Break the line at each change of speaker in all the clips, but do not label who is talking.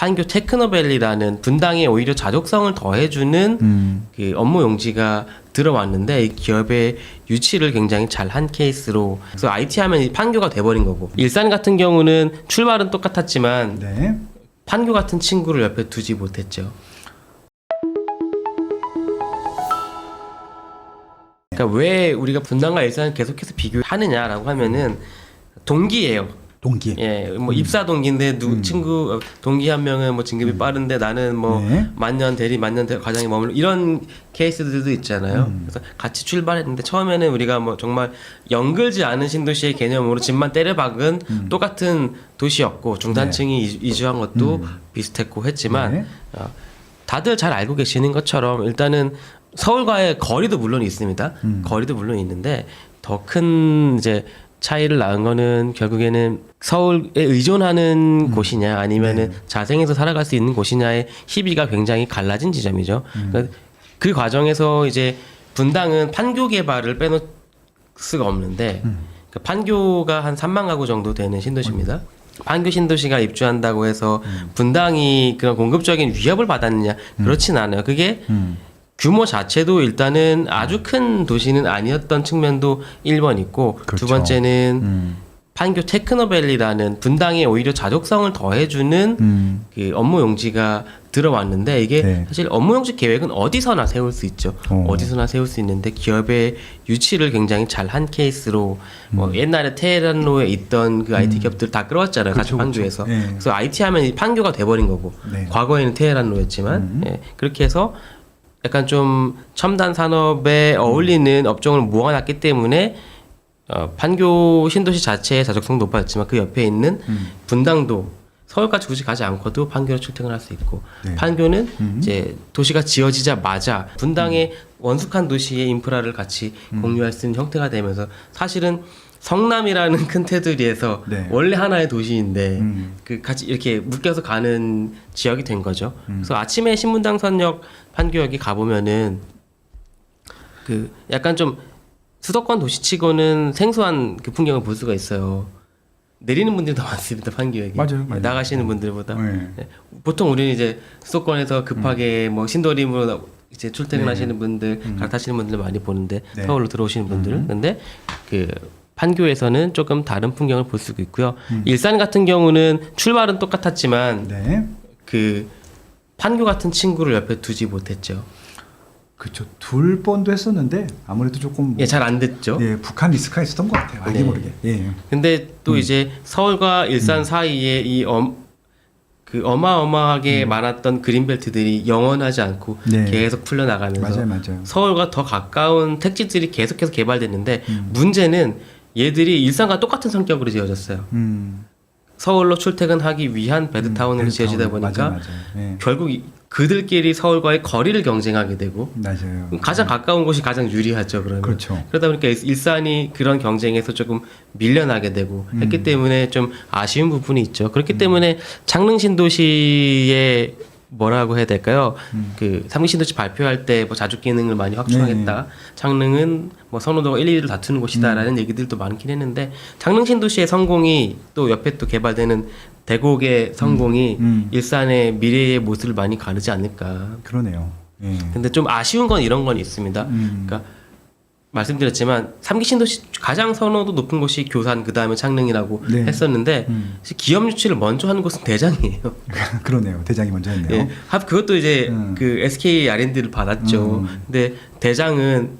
판교 테크노밸리라는 분당에 오히려 자족성을 더해주는 그 업무 용지가 들어왔는데 이 기업의 유치를 굉장히 잘한 케이스로 그래서 IT 하면 판교가 돼버린 거고 일산 같은 경우는 출발은 똑같았지만
네.
판교 같은 친구를 옆에 두지 못했죠. 그러니까 왜 우리가 분당과 일산을 계속해서 비교하느냐라고 하면은 동기예요.
동기.
예, 뭐 입사 동기인데 친구 동기 한 명은 뭐 진급이 빠른데 나는 뭐
네.
만년 대리 과장에 머물러 이런 케이스들도 있잖아요. 그래서 같이 출발했는데 처음에는 우리가 뭐 정말 연결지 않은 신도시의 개념으로 집만 때려박은 똑같은 도시였고 중산층이 이주한 것도 비슷했고 했지만
네.
다들 잘 알고 계시는 것처럼 일단은 서울과의 거리도 물론 있습니다. 거리도 물론 있는데 더 큰 이제 차이를 낳은 거는 결국에는 서울에 의존하는 곳이냐 아니면은 자생해서 살아갈 수 있는 곳이냐의 희비가 굉장히 갈라진 지점이죠. 그러니까 그 과정에서 이제 분당은 판교 개발을 빼놓을 수가 없는데 그 판교가 한 3만 가구 정도 되는 신도시입니다. 판교 신도시가 입주한다고 해서 분당이 그런 공급적인 위협을 받았느냐 그렇진 않아요. 그게 규모 자체도 일단은 아주 큰 도시는 아니었던 측면도 1번 있고
그렇죠.
두 번째는 판교 테크노밸리라는 분당에 오히려 자족성을 더해주는 그 업무 용지가 들어왔는데 이게
네.
사실 업무 용지 계획은 어디서나 세울 수 있죠. 어디서나 세울 수 있는데 기업의 유치를 굉장히 잘한 케이스로 뭐 옛날에 테헤란로에 있던 그 IT 기업들 다 끌어왔잖아요. 같이
그렇죠,
판교에서.
그렇죠. 네.
그래서 IT 하면 판교가 돼버린 거고
네.
과거에는 테헤란로였지만 예, 그렇게 해서 약간 좀 첨단 산업에 어울리는 업종을 모아놨기 때문에 판교 신도시 자체의 자족성도 높아졌지만 그 옆에 있는 분당도 서울까지 굳이 가지 않고도 판교로 출퇴근할 수 있고
네.
판교는 이제 도시가 지어지자마자 분당의 원숙한 도시의 인프라를 같이 공유할 수 있는 형태가 되면서 사실은 성남이라는 큰 테두리에서
네.
원래 하나의 도시인데 그 같이 이렇게 묶여서 가는 지역이 된 거죠. 그래서 아침에 신분당선역 판교역에 가보면은 그 약간 좀 수도권 도시치고는 생소한 그 풍경을 볼 수가 있어요. 내리는 분들이 더 많습니다. 판교역에
맞아요.
나가시는 분들보다
네.
네. 보통 우리는 이제 수도권에서 급하게 뭐 신도림으로 이제 출퇴근하시는 분들 갈아타시는 분들 많이 보는데
네.
서울로 들어오시는 분들은 근데 그 판교에서는 조금 다른 풍경을 볼 수가 있고요. 일산 같은 경우는 출발은 똑같았지만
네.
그 판교 같은 친구를 옆에 두지 못했죠.
그렇죠. 둘 번도 했었는데 아무래도 조금
예, 잘 안 됐죠.
예, 북한 리스크가 있었던 것 같아요. 알게
네.
모르게. 예.
근데 또 이제 서울과 일산 사이에 이 그 어마어마하게 많았던 그린벨트들이 영원하지 않고
네.
계속 풀려나가면서
맞아요.
서울과 더 가까운 택지들이 계속해서 개발됐는데 문제는 얘들이 일산과 똑같은 성격으로 지어졌어요. 서울로 출퇴근하기 위한 베드타운으로 지어지다 보니까
맞아요. 예.
결국 그들끼리 서울과의 거리를 경쟁하게 되고
맞아요.
가장 가까운 곳이 가장 유리하죠. 그러면
그렇죠.
그러다 보니까 일산이 그런 경쟁에서 조금 밀려나게 되고 했기 때문에 좀 아쉬운 부분이 있죠. 그렇기 때문에 창릉 신도시의 뭐라고 해야 될까요? 그 3기 신도시 발표할 때 뭐 자주 기능을 많이 확충하겠다. 창릉은 뭐 선호도가 1, 2위를 다투는 곳이다라는 얘기들도 많긴 했는데 창릉 신도시의 성공이 또 옆에 또 개발되는 대곡의 성공이 일산의 미래의 모습을 많이 가르지 않을까.
그러네요. 예.
근데 좀 아쉬운 건 이런 건 있습니다. 그러니까 말씀드렸지만 3기 신도시 가장 선호도 높은 곳이 교산 그다음에 창릉이라고
네.
했었는데 기업 유치를 먼저 하는 곳은 대장이에요.
그러네요. 대장이 먼저 했네요.
예, 그것도 이제 그 SK R&D를 받았죠. 근데 대장은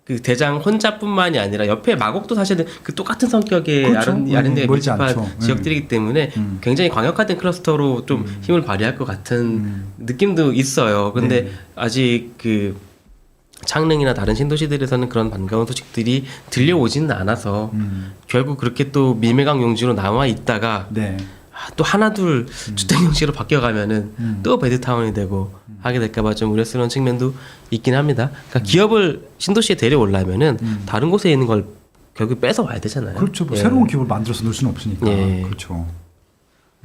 그 대장 혼자뿐만이 아니라 옆에 마곡도 사실은 그 똑같은 성격의
그렇죠.
R&D가
멀지
밀집한
않죠.
지역들이기 때문에 굉장히 광역화된 클러스터로 좀 힘을 발휘할 것 같은 느낌도 있어요. 근데 아직 그 창릉이나 다른 신도시들에서는 그런 반가운 소식들이 들려오지는 않아서 결국 그렇게 또 밀매강 용지로 남아 있다가
네.
또 하나둘 주택 용지로 바뀌어가면은 또 베드타운이 되고 하게 될까봐 좀 우려스러운 측면도 있긴 합니다. 그러니까 기업을 신도시에 데려오려면은 다른 곳에 있는 걸 결국 뺏어 와야 되잖아요.
그렇죠. 뭐
예.
새로운 기업을 만들어서 넣을 수는 없으니까.
예.
그렇죠.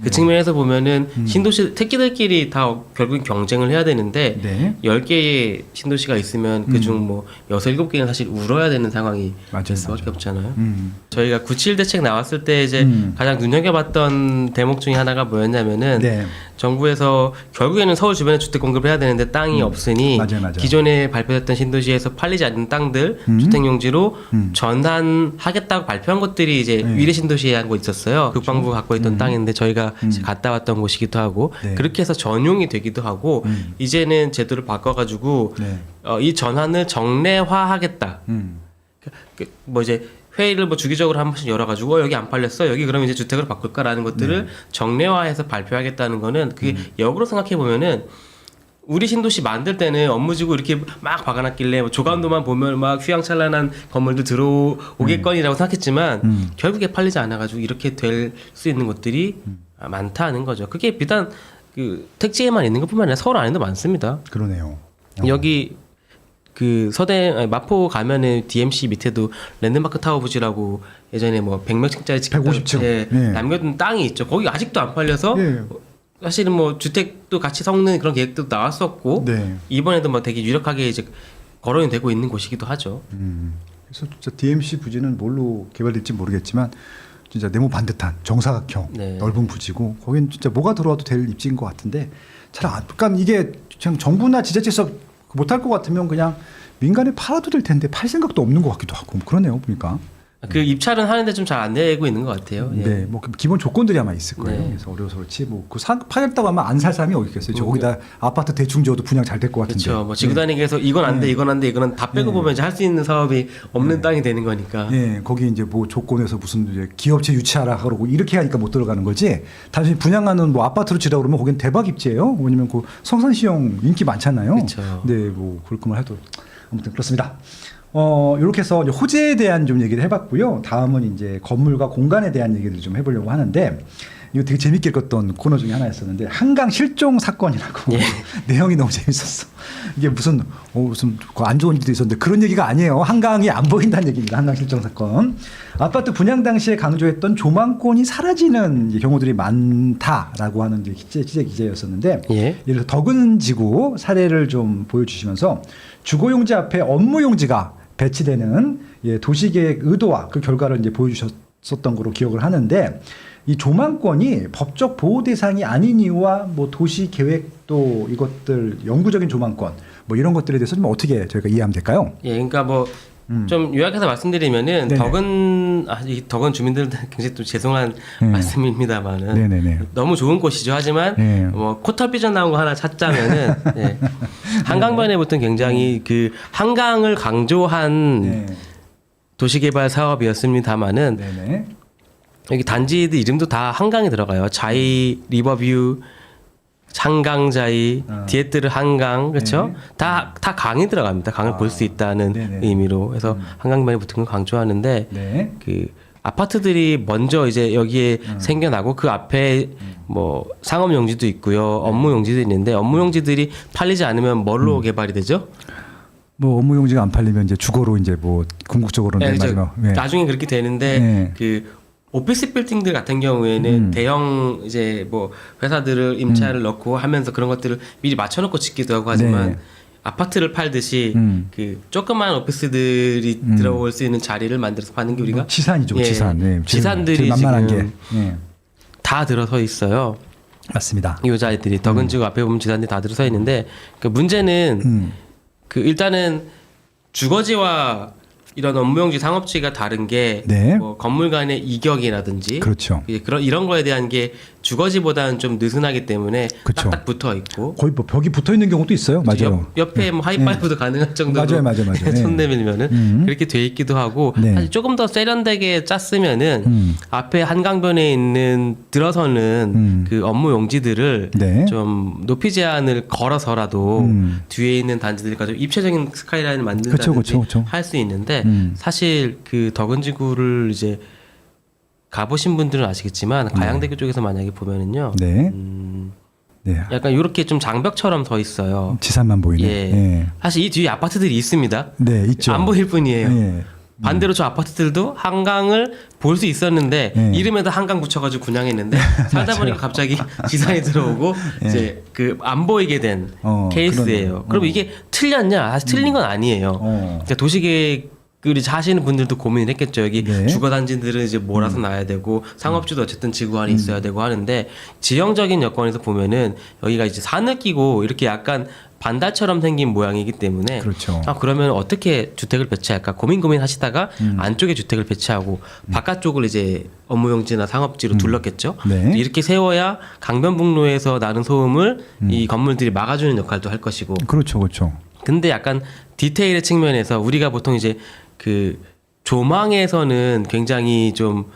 그 측면에서 보면은 신도시 택지들끼리 다 결국 경쟁을 해야 되는데
네.
10개의 신도시가 있으면 그중 뭐 6, 7개는 사실 울어야 되는 상황이 될 수밖에 없잖아요. 저희가 97 대책 나왔을 때 이제 가장 눈여겨봤던 대목 중에 하나가 뭐였냐면은
네.
정부에서 결국에는 서울 주변에 주택 공급을 해야 되는데 땅이 없으니
맞아요.
기존에 발표됐던 신도시에서 팔리지 않는 땅들 주택용지로 전환하겠다고 발표한 것들이 이제 위례 신도시에 한 거 있었어요. 국방부가 갖고 있던 땅인데 저희가 이제 갔다 왔던 곳이기도 하고
네.
그렇게 해서 전용이 되기도 하고 이제는 제도를 바꿔가지고
네.
이 전환을 정례화하겠다. 뭐 이제 회의를 뭐 주기적으로 한 번씩 열어가지고 여기 안 팔렸어 여기 그러면 이제 주택으로 바꿀까라는 것들을 정례화해서 발표하겠다는 거는 그게 역으로 생각해 보면은 우리 신도시 만들 때는 업무지구 이렇게 막 박아놨길래 뭐 조감도만 보면 막 휘황찬란한 건물도 들어오겠거니라고 생각했지만 결국에 팔리지 않아가지고 이렇게 될 수 있는 것들이 많다는 거죠. 그게 비단 그 택지에만 있는 것뿐만 아니라 서울 안에도 많습니다.
그러네요.
여기 그 마포 가면은 DMC 밑에도 랜드마크 타워 부지라고 예전에 뭐 100명층짜리
150층.
예,
예.
남겨둔 땅이 있죠. 거기 아직도 안 팔려서
예.
사실은 뭐 주택도 같이 섞는 그런 계획도 나왔었고
네.
이번에도 뭐 되게 유력하게 이제 거론이 되고 있는 곳이기도 하죠.
그래서 진짜 DMC 부지는 뭘로 개발될지 모르겠지만 진짜 네모 반듯한 정사각형
네.
넓은 부지고 거긴 진짜 뭐가 들어와도 될 입지인 것 같은데 그러니까 이게 그냥 정부나 지자체에서 못할 것 같으면 그냥 민간에 팔아도 될 텐데 팔 생각도 없는 것 같기도 하고 그러네요 보니까.
그 입찰은 하는데 좀 잘 안 되고 있는 것 같아요. 예.
네, 뭐 기본 조건들이 아마 있을 거예요.
네.
그래서 어려워서 그렇지 뭐그 팔렸다고 하면 안 살 사람이 어디 있겠어요. 저 거기다 아파트 대충 지어도 분양 잘 될 것 같은데.
그렇죠. 뭐 지구단위에서 이건 안 돼, 이건 안 돼, 이거는 다 빼고 보면 이제 할 수 있는 사업이 없는 땅이 되는 거니까.
예, 거기 이제 뭐 조건에서 무슨 이제 기업체 유치하라 그러고 이렇게 하니까 못 들어가는 거지. 단순히 분양하는 뭐 아파트로 지라 그러면 거긴 대박 입지예요. 왜냐면 그 성산시형 인기 많잖아요.
그렇죠.
네, 뭐 그럴 거면 해도 아무튼 그렇습니다. 이렇게 해서 이제 호재에 대한 좀 얘기를 해봤고요. 다음은 이제 건물과 공간에 대한 얘기를 좀 해보려고 하는데 이거 되게 재밌게 읽었던 코너 중에 하나였었는데 한강 실종 사건이라고
예.
내용이 너무 재밌었어. 이게 무슨 안 좋은 일도 있었는데 그런 얘기가 아니에요. 한강이 안 보인다는 얘기입니다. 한강 실종 사건. 아파트 분양 당시에 강조했던 조망권이 사라지는 이제 경우들이 많다라고 하는 이제 취재 기재였었는데
예.
예를 들어 덕은지구 사례를 좀 보여주시면서 주거용지 앞에 업무용지가 배치되는 도시계획 의도와 그 결과를 이제 보여주셨었던 거로 기억을 하는데 이 조망권이 법적 보호 대상이 아닌 이유와 뭐 도시 계획도 이것들 영구적인 조망권 뭐 이런 것들에 대해서 좀 어떻게 저희가 이해하면 될까요?
예, 그러니까 뭐 좀 요약해서 말씀드리면은
네네.
이 덕은 주민들한테 굉장히 또 죄송한 말씀입니다만은
네네네.
너무 좋은 곳이죠. 하지만
네.
뭐 코털 삐져 나온 거 하나 찾자면은 예. 한강변에부터는 굉장히 그 한강을 강조한
네.
도시개발 사업이었습니다만은
네네.
여기 단지들 이름도 다 한강에 들어가요. 자이, 리버뷰, 한강자이, 디에뜨르 한강, 그렇죠?
네.
다 강이 들어갑니다. 강을 볼 수 있다는
네네.
의미로 해서 한강변에 붙은 걸 강조하는데
네.
그 아파트들이 먼저 이제 여기에 생겨나고 그 앞에 뭐 상업용지도 있고요, 업무용지도 있는데 업무용지들이 팔리지 않으면 뭘로 개발이 되죠?
뭐 업무용지가 안 팔리면 이제 주거로 이제 뭐 궁극적으로는
이제
마지막. 네.
나중에 그렇게 되는데
네.
그 오피스 빌딩들 같은 경우에는 대형 이제 뭐 회사들을 임차를 넣고 하면서 그런 것들을 미리 맞춰놓고 짓기도 하고 하지만
네.
아파트를 팔듯이 그 조그만 오피스들이 들어올 수 있는 자리를 만들어서 파는 게 우리가
지산이죠,
예,
지산. 네.
지산들이
제일 만만한
지금
게. 네.
다 들어서 있어요.
맞습니다.
이 자리들이 덕은지구 앞에 보면 지산들이 다 들어서 있는데 그 문제는 그 일단은 주거지와 이런 업무용지 상업지가 다른 게
네.
뭐 건물 간의 이격이라든지
그렇죠.
이런 거에 대한 게 주거지보다는 좀 느슨하기 때문에
그쵸.
딱딱 붙어 있고
거의 뭐 벽이 붙어 있는 경우도 있어요. 맞아요.
옆에 뭐 하이파이브도 가능할 정도로
맞아요.
손 내밀면은 그렇게 돼 있기도 하고
네.
사실 조금 더 세련되게 짰으면은 앞에 한강변에 있는 들어서는 그 업무 용지들을
네.
좀 높이 제한을 걸어서라도 뒤에 있는 단지들과 좀 입체적인 스카이라인을 만든다든지
그쵸.
할 수 있는데 사실 그 덕은지구를 이제 가보신 분들은 아시겠지만 가양대교 쪽에서 만약에 보면은요.
네. 네.
약간 이렇게 좀 장벽처럼 서 있어요.
지산만 보이네.
예.
예.
사실 이 뒤에 아파트들이 있습니다.
네, 있죠.
안 보일 뿐이에요.
예.
반대로 저 아파트들도 한강을 볼 수 있었는데
예.
이름에다 한강 붙여가지고 분양했는데 살다 보니까 갑자기 지산이 들어오고 이제 그 안 보이게 된 케이스예요.
그러네요.
그럼 이게 틀렸냐? 사실 틀린 건 아니에요.
어.
그러니까 도시계획 우리 하시는 분들도 고민을 했겠죠. 여기
네.
주거단지들은 이제 몰아서 놔야 되고 상업지도 어쨌든 지구 안에 있어야 되고 하는데 지형적인 여건에서 보면은 여기가 이제 산을 끼고 이렇게 약간 반달처럼 생긴 모양이기 때문에
그렇죠.
그러면 어떻게 주택을 배치할까 고민하시다가 안쪽에 주택을 배치하고 바깥쪽을 이제 업무용지나 상업지로 둘렀겠죠.
네.
이렇게 세워야 강변북로에서 나는 소음을 이 건물들이 막아주는 역할도 할 것이고.
그렇죠, 그렇죠.
근데 약간 디테일의 측면에서 우리가 보통 이제 그 조망에서는 굉장히 좀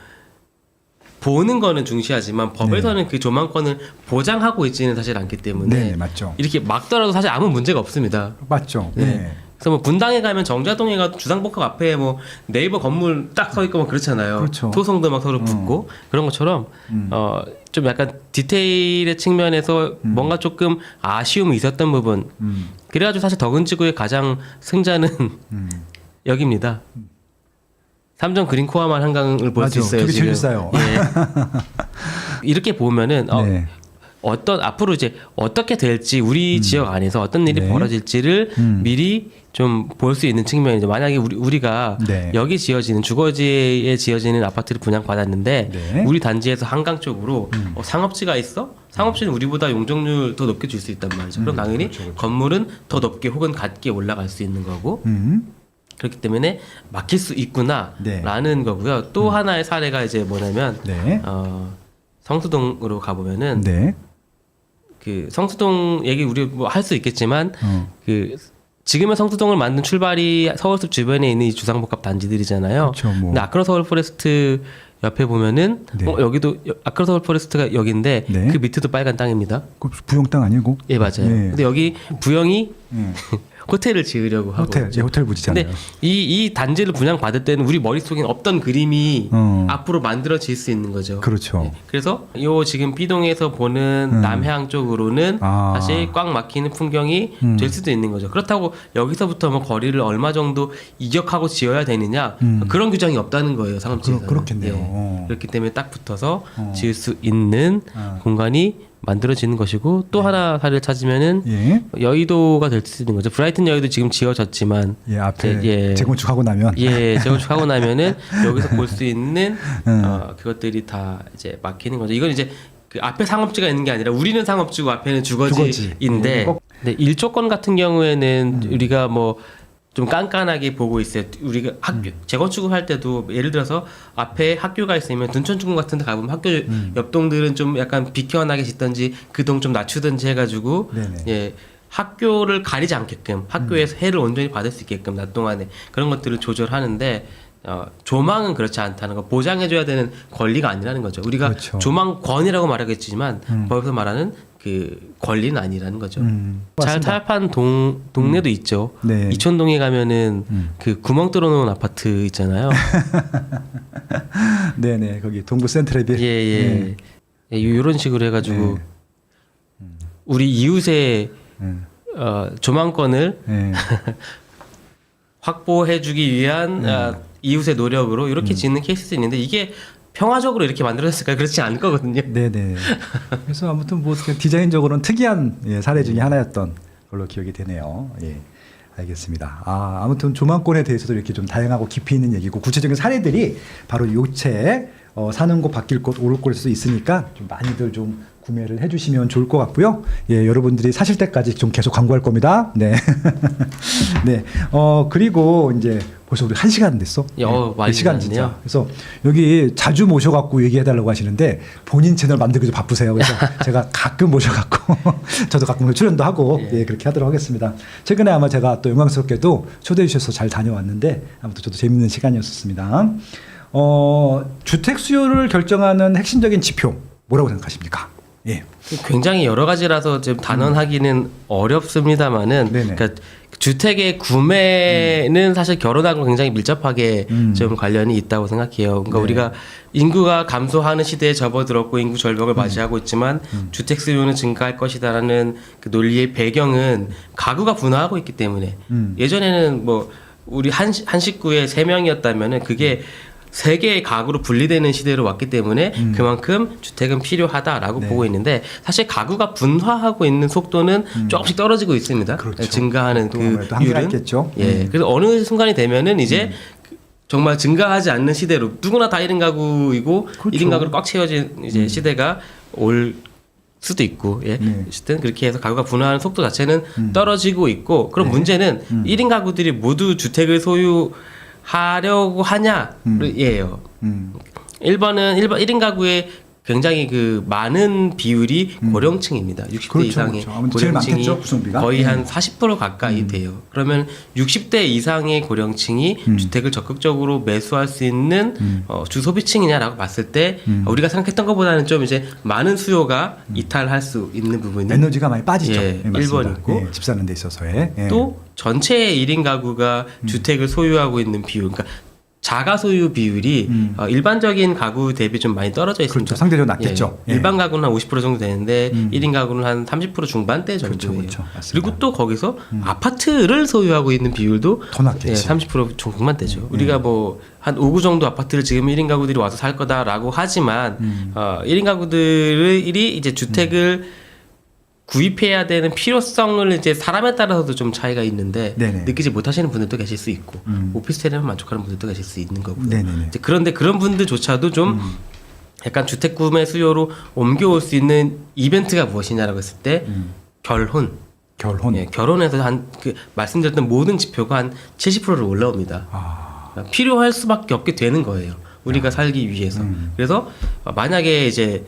보는 거는 중시하지만 법에서는 그 조망권을 보장하고 있지는 사실 않기 때문에
네, 맞죠.
이렇게 막더라도 사실 아무 문제가 없습니다.
맞죠.
네.
네.
그래서 뭐 분당에 가면 정자동에 가도 주상복합 앞에 뭐 네이버 건물 딱 서 있고 막 그렇잖아요.
그렇죠.
토성도 막 서로 붙고 그런 것처럼 좀 약간 디테일의 측면에서 뭔가 조금 아쉬움이 있었던 부분. 그래가지고 사실 덕은지구의 가장 승자는 여기입니다. 삼정 그린 코아만 한강을 볼 수
맞아.
있어요.
되게
지금.
재밌어요.
예. 이렇게 보면은
네.
어떤 앞으로 이제 어떻게 될지 우리 지역 안에서 어떤 일이
네.
벌어질지를 미리 좀 볼 수 있는 측면이죠. 만약에 우리가
네.
여기 지어지는 주거지에 지어지는 아파트를 분양받았는데
네.
우리 단지에서 한강 쪽으로 상업지가 있어? 상업지는 우리보다 용적률 더 높게 줄 수 있단 말이죠. 그럼 당연히 건물은 더 높게 혹은 같게 올라갈 수 있는 거고 그렇기 때문에 막힐 수 있구나라는 거고요. 또 하나의 사례가 이제 뭐냐면
네.
성수동으로 가보면은
네.
그 성수동 얘기 우리 뭐 할 수 있겠지만 그 지금의 성수동을 만든 출발이 서울숲 주변에 있는 이 주상복합 단지들이잖아요.
그렇죠, 뭐.
근데 아크로 서울 포레스트 옆에 보면은
네.
여기도 아크로 서울 포레스트가 여기인데
네.
그 밑에도 빨간 땅입니다.
그 부용 땅 아니고?
예 맞아요.
네.
근데 여기 부영이
네.
호텔을 지으려고 하고
호텔, 예, 호텔 부지잖아요.
근데 이 단지를 분양받을 때는 우리 머릿속에 없던 그림이 앞으로 만들어질 수 있는 거죠.
그렇죠.
예. 그래서 요 지금 B동에서 보는 남해안 쪽으로는
아.
사실 꽉 막히는 풍경이 될 수도 있는 거죠. 그렇다고 여기서부터 뭐 거리를 얼마 정도 이격하고 지어야 되느냐 그런 규정이 없다는 거예요. 상업지에서는.
그렇겠네요.
예. 그렇기 때문에 딱 붙어서 지을 수 있는 공간이 만들어지는 것이고 또 하나 사례를 찾으면은
예.
여의도가 될 수 있는 거죠. 브라이튼 여의도 지금 지어졌지만
예, 앞에
예.
재건축하고 나면
재건축하고 나면은 여기서 볼 수 있는 그것들이 다 이제 막히는 거죠. 이건 이제 그 앞에 상업지가 있는 게 아니라 우리는 상업지고 앞에는 주거지인데 근데 일조권 같은 경우에는 우리가 뭐 좀 깐깐하게 보고 있어요. 우리가 학교 재건축을 할 때도 예를 들어서 앞에 학교가 있으면 둔천중공 같은 데 가보면 학교 옆동들은 좀 약간 비켜나게 짓던지 그 동 좀 낮추든지 해가지고
네네.
예 학교를 가리지 않게끔 학교에서 해를 온전히 받을 수 있게끔 낮 동안에 그런 것들을 조절하는데 조망은 그렇지 않다는 거 보장해줘야 되는 권리가 아니라는 거죠. 우리가
그렇죠.
조망권이라고 말하겠지만 거기서 말하는 그 권리는 아니라는 거죠. 잘
맞습니다.
타협한 동네도 있죠.
네.
이촌동에 가면은 그 구멍 뚫어놓은 아파트 있잖아요.
네네 거기 동부 센트레빌.
예. 이런 식으로 해가지고 우리 이웃의 조망권을
네.
확보해주기 위한 이웃의 노력으로 이렇게 짓는 케이스도 있는데 이게 평화적으로 이렇게 만들어졌을까 그렇지 않을 거거든요.
네네. 그래서 아무튼 뭐 디자인적으로는 특이한 사례 중에 하나였던 걸로 기억이 되네요. 예. 알겠습니다. 아무튼 조망권에 대해서도 이렇게 좀 다양하고 깊이 있는 얘기고 구체적인 사례들이 바로 요 책 사는 곳 바뀔 곳 오를 곳에서 있으니까 좀 많이들 좀 구매를 해주시면 좋을 것 같고요. 예, 여러분들이 사실 때까지 좀 계속 광고할 겁니다. 네. 네. 그리고 이제 벌써 우리 1시간 됐어.
많이
시간
지났네요.
진짜. 그래서 여기 자주 모셔갖고 얘기해달라고 하시는데 본인 채널 만들기 좀 바쁘세요. 그래서 제가 가끔 모셔갖고 저도 가끔 출연도 하고 예, 그렇게 하도록 하겠습니다. 최근에 아마 제가 또 영광스럽게도 초대해 주셔서 잘 다녀왔는데 아무튼 저도 재밌는 시간이었습니다. 주택 수요를 결정하는 핵심적인 지표 뭐라고 생각하십니까? 예.
굉장히 여러 가지라서 좀 단언하기는 어렵습니다만은
네네.
그러니까 주택의 구매는 사실 결혼하고 굉장히 밀접하게 좀 관련이 있다고 생각해요. 그러니까
네.
우리가 인구가 감소하는 시대에 접어들었고 인구 절벽을 맞이하고 있지만 주택 수요는 증가할 것이다라는 그 논리의 배경은 가구가 분화하고 있기 때문에 예전에는 뭐 우리 한 식구에 3명이었다면은 그게 3개의 가구로 분리되는 시대로 왔기 때문에 그만큼 주택은 필요하다라고
네.
보고 있는데 사실 가구가 분화하고 있는 속도는 조금씩 떨어지고 있습니다.
그렇죠.
증가하는
또
그
아무래도 한계가
율은.
있겠죠.
예. 그래서 어느 순간이 되면은 이제 정말 증가하지 않는 시대로 누구나 다 1인 가구이고
그렇죠.
1인 가구로 꽉 채워진 이제 시대가 올 수도 있고 예. 어쨌든 그렇게 해서 가구가 분화하는 속도 자체는 떨어지고 있고 그럼 문제는 1인 가구들이 모두 주택을 소유하려고 하냐예요. 1인 가구의 굉장히 그 많은 비율이 고령층입니다. 60대
그렇죠,
이상의
그렇죠. 아무래도 제일
고령층이
많겠죠, 구성비가.
거의 한 40% 가까이 돼요. 그러면 60대 이상의 고령층이 주택을 적극적으로 매수할 수 있는 주소비층이냐라고 봤을 때 우리가 생각했던 것보다는 좀 이제 많은 수요가 이탈할 수 있는 부분이
에너지가 많이 빠지죠.
예,
맞습니다.
1번 있고
예, 집 사는 데 있어서의
또 전체 1인 가구가 주택을 소유하고 있는 비율, 그러니까 자가 소유 비율이 일반적인 가구 대비 좀 많이 떨어져 있습니다.
그렇죠. 상대적으로 낮겠죠.
예,
예.
일반 가구는 한 50% 정도 되는데 1인 가구는 한 30% 중반대 정도예요.
그렇죠. 맞습니다.
그리고 또 거기서 아파트를 소유하고 있는 비율도
더 낮겠지.
예, 30% 중반대죠. 우리가 뭐 한 5구 정도 아파트를 지금 1인 가구들이 와서 살 거다라고 하지만 1인 가구들이 이제 주택을 구입해야 되는 필요성을 이제 사람에 따라서도 좀 차이가 있는데
네네.
느끼지 못하시는 분들도 계실 수 있고 오피스텔에만 만족하는 분들도 계실 수 있는 거고요.
네네네.
이제 그런데 그런 분들조차도 좀 약간 주택 구매 수요로 옮겨올 수 있는 이벤트가 무엇이냐라고 했을 때 결혼.
결혼.
예, 결혼에서 한 그 말씀드렸던 모든 지표가 한 70%를 올라옵니다. 그러니까 필요할 수밖에 없게 되는 거예요. 우리가 살기 위해서. 그래서 만약에 이제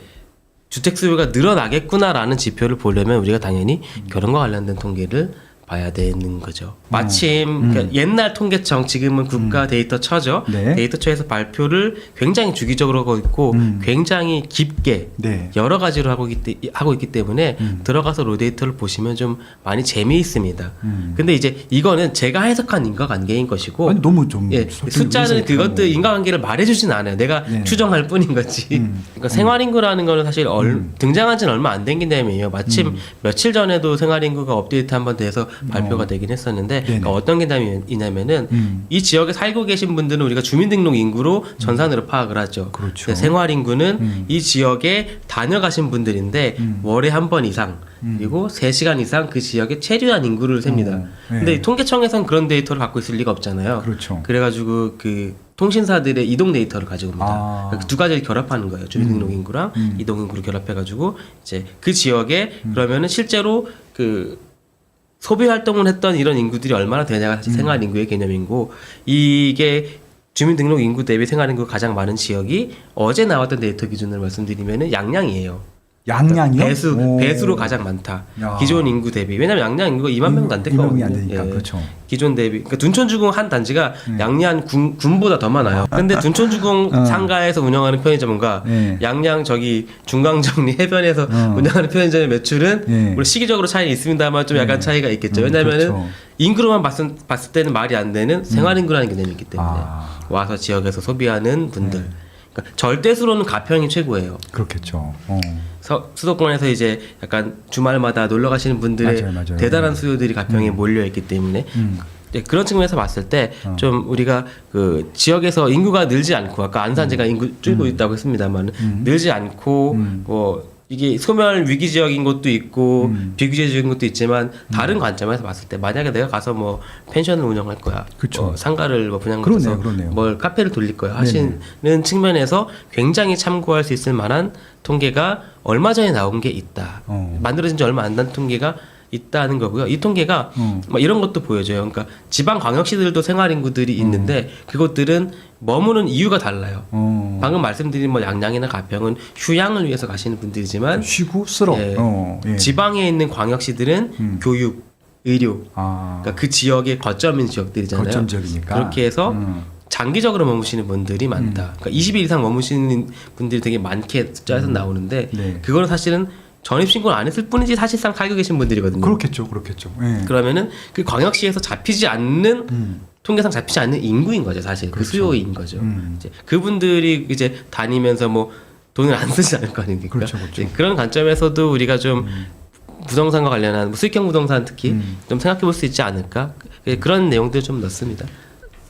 주택 수요가 늘어나겠구나라는 지표를 보려면 우리가 당연히 결혼과 관련된 통계를 봐야 되는 거죠. 마침 그러니까 옛날 통계청 지금은 국가 데이터처죠.
네.
데이터처에서 발표를 굉장히 주기적으로 하고 있고 굉장히 깊게
네.
여러 가지로 하고 있기 때문에 들어가서 로 데이터를 보시면 좀 많이 재미있습니다. 근데 이제 이거는 제가 해석한 인과관계인 것이고
아니, 너무 좀
예, 숫자는 그것들 인과관계를 말해주진 않아요. 내가
네.
추정할 뿐인 거지. 그러니까 생활인구라는 거는 사실 등장한 지는 얼마 안 된 개념이에요. 마침 며칠 전에도 생활인구가 업데이트 한번 돼서 발표가 되긴 했었는데 그러니까 어떤 개념이냐면은 이 지역에 살고 계신 분들은 우리가 주민등록 인구로 전산으로 파악을 하죠.
그렇죠.
근데 생활인구는 이 지역에 다녀가신 분들인데 월에 한 번 이상 그리고 3시간 이상 그 지역에 체류한 인구를 셉니다.
네.
근데 통계청에선 그런 데이터를 갖고 있을 리가 없잖아요.
그렇죠.
그래가지고 그 통신사들의 이동 데이터를 가지고 옵니다.
아.
그러니까 두 가지를 결합하는 거예요. 주민등록 인구랑 이동 인구를 결합해가지고 이제 그 지역에 그러면은 실제로 그 소비 활동을 했던 이런 인구들이 얼마나 되냐가 사실 생활 인구의 개념이고 이게 주민등록 인구 대비 생활 인구가 가장 많은 지역이 어제 나왔던 데이터 기준으로 말씀드리면은 양양이에요.
양양이요?
배수로 가장 많다.
야.
기존 인구 대비. 왜냐면 양양 인구가 2만 명도 안 될
2만
거거든요.
명이 안 되니까. 그렇죠.
기존 대비. 그러니까 둔촌주공 한 단지가 양양 군보다 더 많아요. 근데 둔촌주공 상가에서 운영하는 편의점과
네.
양양 저기 중강정리 해변에서 운영하는 편의점의 매출은
네.
물론 시기적으로 차이 있습니다만 좀 약간 차이가 있겠죠. 왜냐면은
그렇죠.
인구로만 봤을 때는 말이 안 되는 생활인구라는 개념이 있기 때문에 와서 지역에서 소비하는 분들. 그러니까 절대수로는 가평이 최고예요.
그렇겠죠.
수도권에서 이제 약간 주말마다 놀러 가시는 분들의
맞아요.
대단한 수요들이 가평에 몰려 있기 때문에 그런 측면에서 봤을 때 좀 우리가 그 지역에서 인구가 늘지 않고 아까 안산제가 인구 줄고 있다고 했습니다만 늘지 않고 뭐 이게 소멸 위기 지역인 곳도 있고 비규제 지역인 곳도 있지만 다른 관점에서 봤을 때 만약에 내가 가서 뭐 펜션을 운영할 거야,
그쵸.
상가를 뭐 분양해서
그러네요.
뭘 카페를 돌릴 거야 하시는 측면에서 굉장히 참고할 수 있을 만한 통계가 얼마 전에 나온 게 있다. 만들어진 지 얼마 안 된 통계가 있다는 거고요. 이 통계가 막 이런 것도 보여줘요. 그러니까 지방 광역시들도 생활 인구들이 있는데 그것들은 머무는 이유가 달라요. 방금 말씀드린 뭐 양양이나 가평은 휴양을 위해서 가시는 분들이지만
쉬고 쓰러.
예,
예.
지방에 있는 광역시들은 교육, 의료, 그러니까 그 지역의 거점인 지역들이잖아요.
거점 지역이니까.
그렇게 해서 장기적으로 머무시는 분들이 많다. 그러니까 20일 이상 머무시는 분들이 되게 많게 숫자에서 나오는데
네.
그거는 사실은 전입신고를 안 했을 뿐이지 사실상 살고 계신 분들이거든요.
그렇겠죠. 예.
그러면은 그 광역시에서 잡히지 않는 통계상 잡히지 않는 인구인 거죠, 사실.
그렇죠.
그 수요인 거죠. 이제 그분들이 이제 다니면서 뭐 돈을 안 쓰지 않을 거 아닙니까?
그렇죠.
이제 그런 관점에서도 우리가 좀 부동산과 관련한 뭐 수익형 부동산 특히 좀 생각해 볼 수 있지 않을까? 그런 내용들 좀 넣습니다.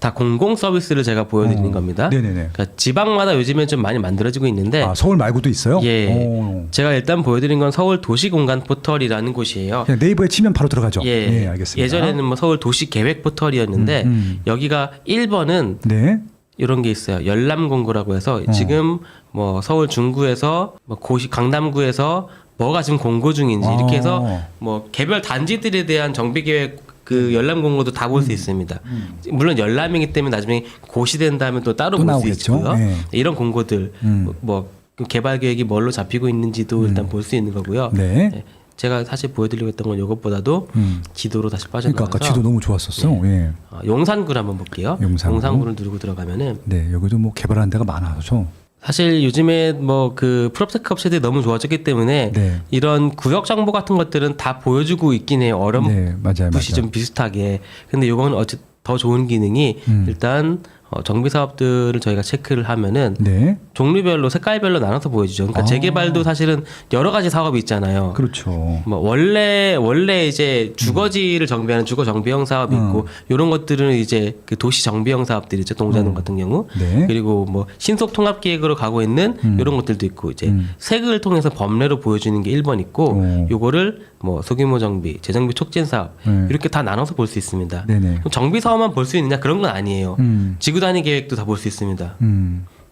다 공공 서비스를 제가 보여드리는 겁니다.
네네네.
그러니까 지방마다 요즘에 좀 많이 만들어지고 있는데
서울 말고도 있어요?
예. 제가 일단 보여드린 건 서울 도시공간 포털이라는 곳이에요.
그냥 네이버에 치면 바로 들어가죠.
예.
네, 알겠습니다.
예전에는 뭐 서울 도시 계획 포털이었는데 여기가 1번은
네.
이런 게 있어요. 열람공고라고 해서 지금 뭐 서울 중구에서 뭐 고시 강남구에서 뭐가 지금 공고 중인지 이렇게 해서 뭐 개별 단지들에 대한 정비 계획 그 열람 공고도 다 볼 수 있습니다. 물론 열람이기 때문에 나중에 고시된 다음에 또 따로 볼 수 있고요.
네.
이런 공고들 뭐 개발 계획이 뭘로 잡히고 있는지도 일단 볼 수 있는 거고요.
네.
네. 제가 사실 보여드리고 했던 건 이것보다도 지도로 다시 빠져나가서
그러니까 아까 지도 너무 좋았었어. 예.
용산구를 한번 볼게요. 용산구를 누르고 들어가면은
네, 여기도 뭐 개발하는 데가 많아서
사실 요즘에 뭐 그 프롭테크 업체들이 너무 좋아졌기 때문에
네.
이런 구역 정보 같은 것들은 다 보여주고 있긴 해요.
네, 맞아요,
어렴풋이 좀 비슷하게. 근데 이건 더 좋은 기능이 일단 정비 사업들을 저희가 체크를 하면은
네.
종류별로 색깔별로 나눠서 보여주죠. 그러니까 재개발도 사실은 여러 가지 사업이 있잖아요.
그렇죠.
뭐 원래 이제 주거지를 정비하는 주거 정비형 사업이 있고 이런 것들은 이제 그 도시 정비형 사업들이죠. 동자동 같은 경우.
네.
그리고 뭐 신속 통합 계획으로 가고 있는 이런 것들도 있고 이제 색을 통해서 범례로 보여주는 게 1번 있고 요거를 뭐 소규모 정비, 재정비 촉진 사업 이렇게 다 나눠서 볼 수 있습니다.
네네.
그럼 정비 사업만 볼 수 있느냐 그런 건 아니에요. 지구 단위 계획도 다 볼 수 있습니다.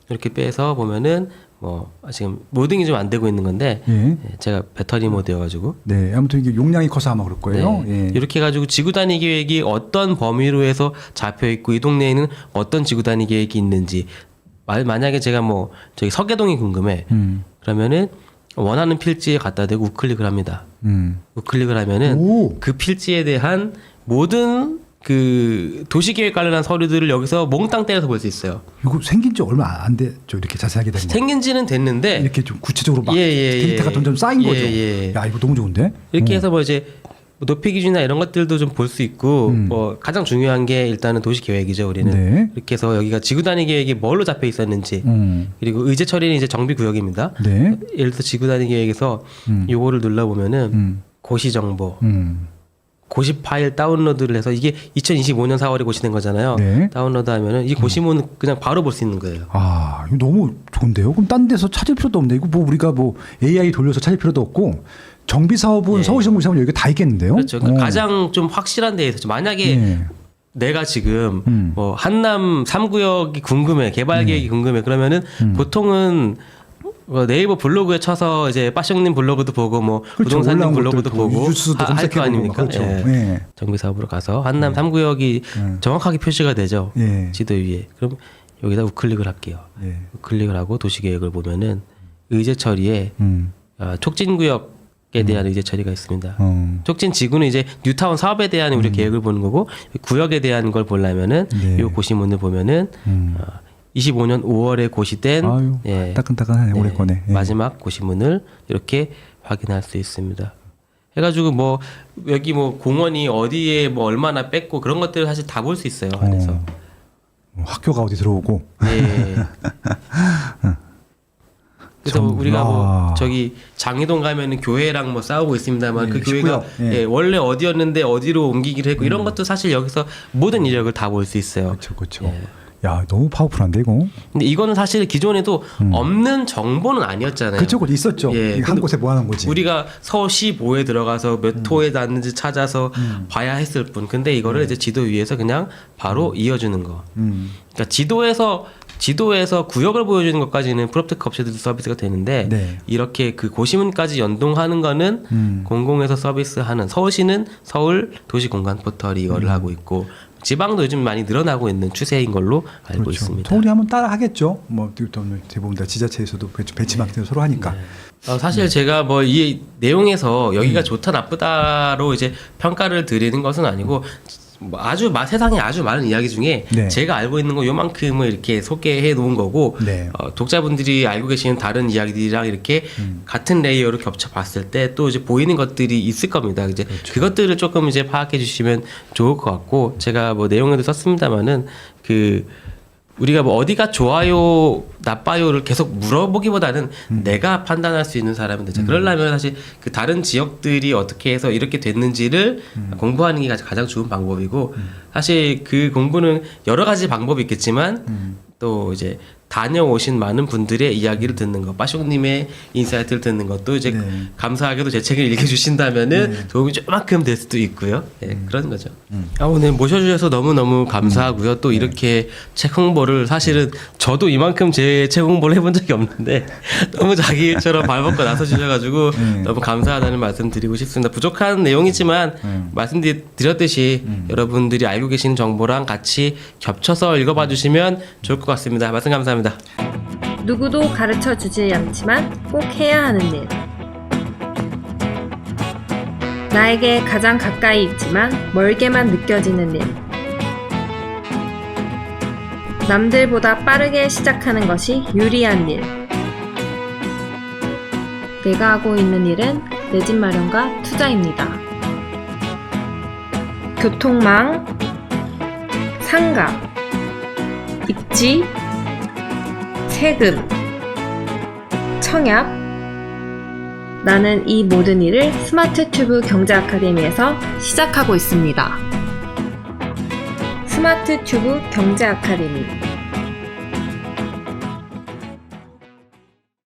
이렇게 빼서 보면은 뭐 지금 모딩이 좀 안 되고 있는 건데
예.
제가 배터리 모드여가지고
네, 아무튼 이게 용량이 커서 아마 그럴 거예요.
네.
예.
이렇게 해가지고 지구 단위 계획이 어떤 범위로 해서 잡혀 있고 이 동네에는 어떤 지구 단위 계획이 있는지 만약에 제가 뭐 저기 서계동이 궁금해 그러면은 원하는 필지에 갖다 대고 우클릭을 합니다. 우클릭을 하면은
오.
그 필지에 대한 모든 그 도시계획 관련한 서류들을 여기서 몽땅 때려서 볼 수 있어요.
이거 생긴 지 얼마 안 됐죠. 이렇게 자세하게 된 거.
생긴 지는 됐는데
이렇게 좀 구체적으로 막
예.
데이터가 점점 쌓인
예,
거죠.
예.
야, 이거 너무 좋은데?
이렇게 해서 뭐 이제 높이 기준이나 이런 것들도 좀 볼 수 있고 뭐 가장 중요한 게 일단은 도시 계획이죠. 우리는
네.
이렇게 해서 여기가 지구 단위 계획이 뭘로 잡혀 있었는지 그리고 의제 처리는 이제 정비 구역입니다.
네.
예를 들어 지구 단위 계획에서 요거를 눌러 보면은 고시 정보 고시 파일 다운로드를 해서 이게 2025년 4월에 고시된 거잖아요.
네.
다운로드 하면은 이 고시문은 그냥 바로 볼 수 있는 거예요.
아, 이거 너무 좋은데요? 그럼 딴 데서 찾을 필요도 없네. 이거 뭐 우리가 뭐 AI 돌려서 찾을 필요도 없고 정비 사업은
예.
서울시정비 사업은 여기가 다 있겠는데요?
그렇죠. 그러니까 가장 좀 확실한 데에 있었죠. 만약에
예.
내가 지금 뭐 한남 3구역이 궁금해, 개발 계획이 궁금해. 그러면은 보통은 네이버 블로그에 쳐서 이제 빠숑님 블로그도 보고 뭐
그렇죠.
부동산님
올라온
블로그도
것들
보고
뉴스도
할 거
검색해보고
아닙니까?
그렇죠.
예.
예.
정비 사업으로 가서 한남 3구역이 정확하게 표시가 되죠.
예.
지도 위에. 그럼 여기다 우클릭을 할게요.
예.
우클릭을 하고 도시계획을 보면은 의제 처리에 촉진구역에 대한 의제 처리가 있습니다. 촉진 지구는 이제 뉴타운 사업에 대한 우리 계획을 보는 거고 구역에 대한 걸 보려면은
네.
이 고시문을 보면은 25년 5월에 고시된
아유, 따끈따끈하네. 오래 거네. 예.
마지막 고시문을 이렇게 확인할 수 있습니다. 해가지고 뭐 여기 뭐 공원이 어디에 뭐 얼마나 뺐고 그런 것들을 사실 다 볼 수 있어요 안에서.
학교가 어디 들어오고.
예. 그래서 우리가 뭐
와.
저기 장희동 가면은 교회랑 뭐 싸우고 있습니다만
예,
그 교회가
19역. 예.
예, 원래 어디였는데 어디로 옮기기로 했고 이런 것도 사실 여기서 모든 이력을 다 볼 수 있어요.
그렇죠, 그렇죠.
예.
야, 너무 파워풀한데 이거.
근데 이거는 사실 기존에도 없는 정보는 아니었잖아요.
그렇죠, 그렇죠. 있었죠.
예,
이게 한
근데
곳에 모아놓은 거지.
우리가 서울시보에 들어가서 몇 호에 놨는지 찾아서 봐야 했을 뿐. 근데 이거를 이제 지도 위에서 그냥 바로 이어주는 거. 그러니까 지도에서 구역을 보여주는 것까지는 프롭테크 업체들도 서비스가 되는데
네.
이렇게 그 고시문까지 연동하는 거는 공공에서 서비스하는 서울시는 서울 도시공간 포털이 이거를 하고 있고 지방도 요즘 많이 늘어나고 있는 추세인 걸로 알고
그렇죠.
있습니다.
서울이 한번 따라 하겠죠. 뭐 대부분 다 지자체에서도 배치마크를 서로 하니까.
사실 제가 뭐 이 내용에서 여기가 좋다 나쁘다로 이제 평가를 드리는 것은 아니고 뭐 세상에 아주 많은 이야기 중에
네.
제가 알고 있는 거 요만큼을 이렇게 소개해 놓은 거고
네.
독자분들이 알고 계시는 다른 이야기들이랑 이렇게 같은 레이어로 겹쳐 봤을 때 또 이제 보이는 것들이 있을 겁니다. 이제
그렇죠.
그것들을 조금 이제 파악해 주시면 좋을 것 같고 제가 뭐 내용에도 썼습니다만은 우리가 뭐 어디가 좋아요, 나빠요를 계속 물어보기보다는 내가 판단할 수 있는 사람이 되죠. 그러려면 사실 그 다른 지역들이 어떻게 해서 이렇게 됐는지를 공부하는 게 가장 좋은 방법이고 사실 그 공부는 여러 가지 방법이 있겠지만 또 이제 다녀오신 많은 분들의 이야기를 듣는 것, 빠숑님의 인사이트를 듣는 것도 이제
네.
감사하게도 제 책을 읽어주신다면은 도움이 조금끔 될 수도 있고요. 예, 그런 거죠. 오늘 모셔주셔서 너무너무 감사하고요. 또 이렇게 책 홍보를 사실은 저도 이만큼 제 책 홍보를 해본 적이 없는데 너무 자기 일처럼 발벗고 나서주셔가지고 너무 감사하다는 말씀 드리고 싶습니다. 부족한 내용이지만 말씀드렸듯이 여러분들이 알고 계시는 정보랑 같이 겹쳐서 읽어봐 주시면 좋을 것 같습니다. 말씀 감사합니다.
누구도 가르쳐 주지 않지만 꼭 해야 하는 일. 나에게 가장 가까이 있지만 멀게만 느껴지는 일. 남들보다 빠르게 시작하는 것이 유리한 일. 내가 하고 있는 일은 내 집 마련과 투자입니다. 교통망, 상가, 입지, 세금, 청약. 나는 이 모든 일을 스마트 튜브 경제 아카데미에서 시작하고 있습니다. 스마트 튜브 경제 아카데미.